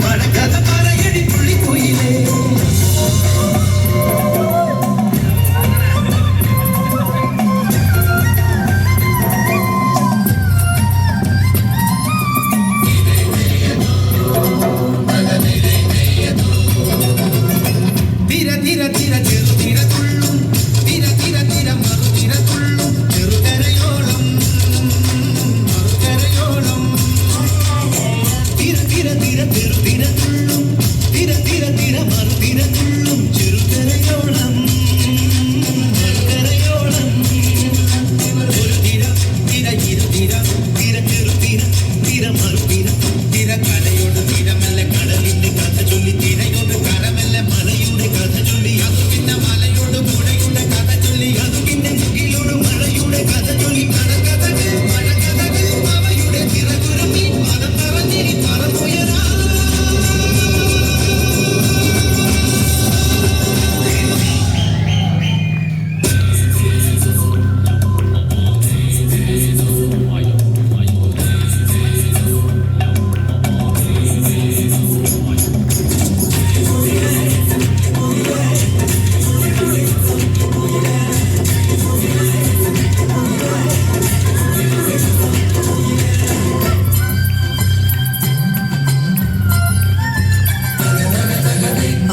മഴക്കഥ പറയടി പുള്ളിക്കുയിലേ. തിര തിര തിര ചെറു തിര തുള്ളും തിര തിര തിര മറു തിര തുള്ളും ചെറുകരയോളം മറുകരയോളം തിര തിര തിര ചെറു തിര തുള്ളും തിര തിര തിര മറു തിര തുള്ളും ചെറുകരയോളം മറുകരയോളം ഒരു തിര തിര ഇരു തിര തിര ചെറു തിര തിര മറു തിര തിര കലയോട് തിരമല്ല കടലിന്റെ കഥ ചൊല്ലി തിരയോട് കരമല്ല മലയുടെ കഥ ചൊല്ലി അത് പിന്നെ മലയോട് പുഴയുടെ കഥ ചൊല്ലി അത് പിന്നെ മുകിലോട് മഴയുടെ കഥ ചൊല്ലി കടകഥകൾ മഴകഥകൾ അവയുടെ ചിറകുരമി പദം പറഞ്ഞിനി പറന്നുയരാ.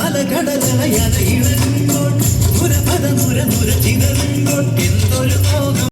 അലകടലയല ഇളകുമ്പോൾ നുര പദ നുര നുര ചിതറുമ്പോൾ എന്തൊരു